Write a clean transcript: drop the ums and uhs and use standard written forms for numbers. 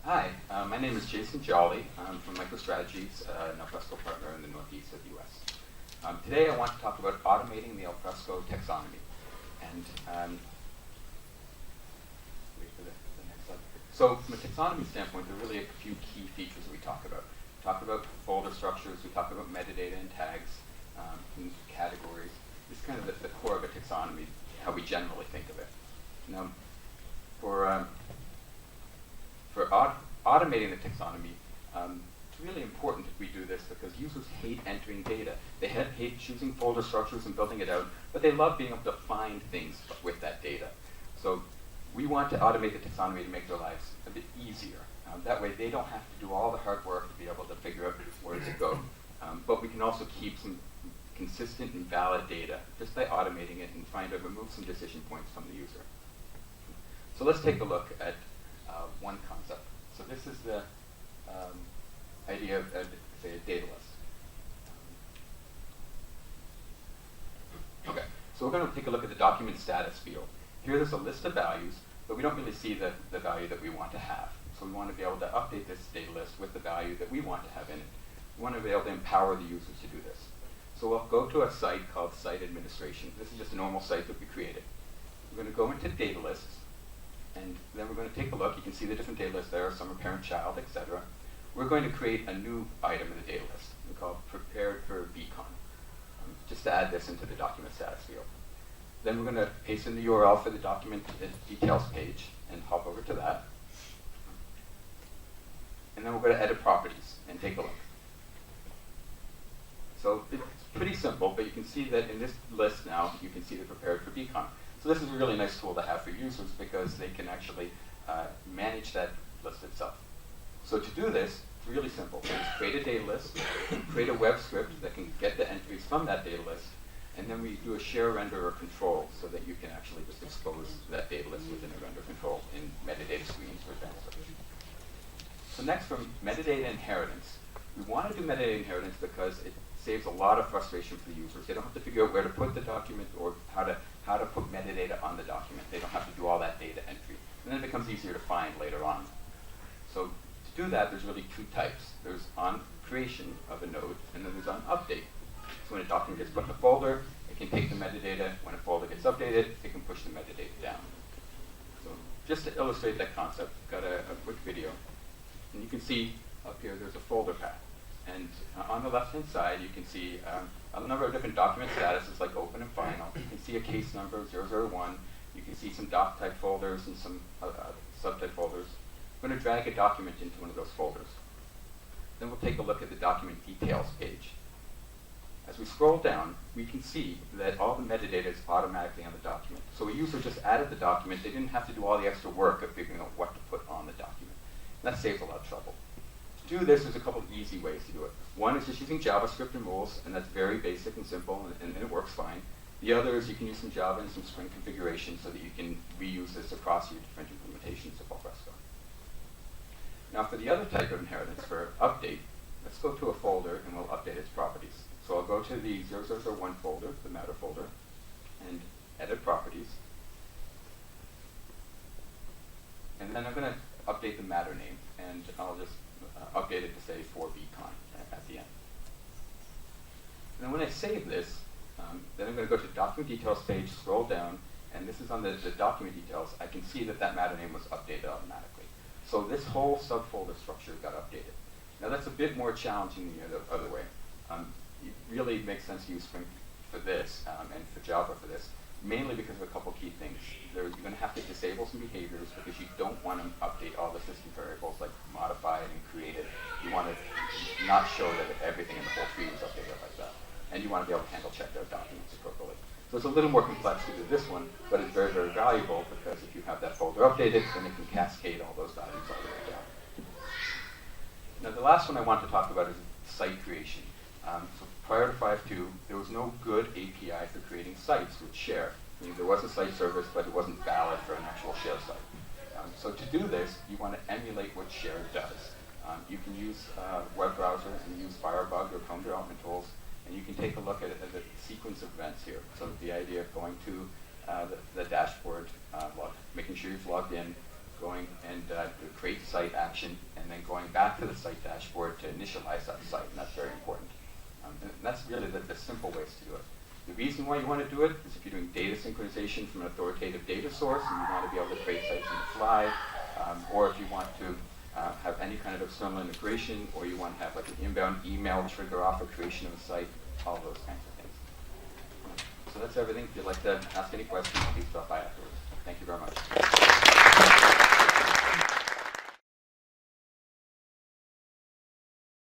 Hi, my name is Jason Jolley. I'm from MicroStrategies, an Alfresco partner in the northeast of the US. Today I want to talk about automating the Alfresco taxonomy. And wait for the next slide. So from a taxonomy standpoint, there are really a few key features that we talk about. We talk about folder structures, we talk about metadata and tags, and categories. This is kind of the core of a taxonomy, how we generally think of it. Now, for automating the taxonomy, it's really important that we do this because users hate entering data. They hate choosing folder structures and building it out, but they love being able to find things with that data. So we want to automate the taxonomy to make their lives a bit easier. That way they don't have to do all the hard work to be able to figure out where to go. But we can also keep some consistent and valid data just by automating it and remove some decision points from the user. So let's take a look at one concept. So this is the idea of, say, a data list. Okay, so we're going to take a look at the document status field. Here there's a list of values, but we don't really see the value that we want to have. So we want to be able to update this data list with the value that we want to have in it. We want to be able to empower the users to do this. So we'll go to a site called Site Administration. This is just a normal site that we created. We're going to go into data lists, and then we're going to take a look. You can see the different data lists there, some are parent-child, etc. We're going to create a new item in the data list. We call it Prepared for BeeCon, just to add this into the document status field. Then we're going to paste in the URL for the document details page and hop over to that. And then we're going to edit properties and take a look. So it's pretty simple, but you can see that in this list now, you can see the Prepared for BeeCon. So this is a really nice tool to have for users because they can actually manage that list itself. So to do this, it's really simple. Just create a data list, create a web script that can get the entries from that data list, and then we do a share render or control so that you can actually just expose that data list within a render control in metadata screens, for example. So next, from metadata inheritance. We want to do metadata inheritance because it saves a lot of frustration for the users. They don't have to figure out where to put the document or how to put metadata on the document. They don't have to do all that data entry. And then it becomes easier to find later on. So to do that, there's really two types. There's on creation of a node, and then there's on update. So when a document gets put in a folder, it can take the metadata. When a folder gets updated, it can push the metadata down. So just to illustrate that concept, I've got a quick video. And you can see up here there's a folder path. And on the left-hand side, you can see a number of different document statuses like open and final. You can see a case number, 001. You can see some doc type folders and some subtype folders. I'm going to drag a document into one of those folders. Then we'll take a look at the document details page. As we scroll down, we can see that all the metadata is automatically on the document. So a user just added the document. They didn't have to do all the extra work of figuring out what to put on the document. And that saves a lot of trouble. To do this, there's a couple of easy ways to do it. One is just using JavaScript and rules, and that's very basic and simple, and it works fine. The other is you can use some Java and some Spring configuration so that you can reuse this across your different implementations of Alfresco. Now for the other type of inheritance, for update, let's go to a folder and we'll update its properties. So I'll go to the 0001 folder, the matter folder, and edit properties. And then I'm going to update the matter name, and I'll just update it to say for BeeCon at the end. And then when I save this, then I'm going to go to document details page, scroll down, and this is on the document details. I can see that matter name was updated automatically. So this whole subfolder structure got updated. Now that's a bit more challenging than the other way. It really makes sense to use Spring for this and for Java for this, mainly because of a couple key things. You're going to have to disable some behaviors because you don't want to update all the system variables, like modify it and create it. You want to not show that everything in the whole tree was updated like that. And you want to be able to handle checked out documents appropriately. So it's a little more complex to do this one, but it's very, very valuable because if you have that folder updated, then it can cascade all those values all the way down. Now the last one I want to talk about is site creation. So prior to 5.2, there was no good API for creating sites with share. I mean, there was a site service, but it wasn't valid for an actual share site. So to do this, you want to emulate what share does. You can use a web browser and use Firebug or Chrome development tools, and you can take a look at the sequence of events here. So the idea of going to the dashboard, making sure you've logged in, going and create site action, and then going back to the site dashboard to initialize that site, and that's very important. And that's really the simple ways to do it. The reason why you want to do it is if you're doing data synchronization from an authoritative data source and you want to be able to create sites on the fly, or if you want to have any kind of external integration, or you want to have like an inbound email trigger off a creation of a site, all those kinds of things. So that's everything. If you'd like to ask any questions, please stop by afterwards. Thank you very much.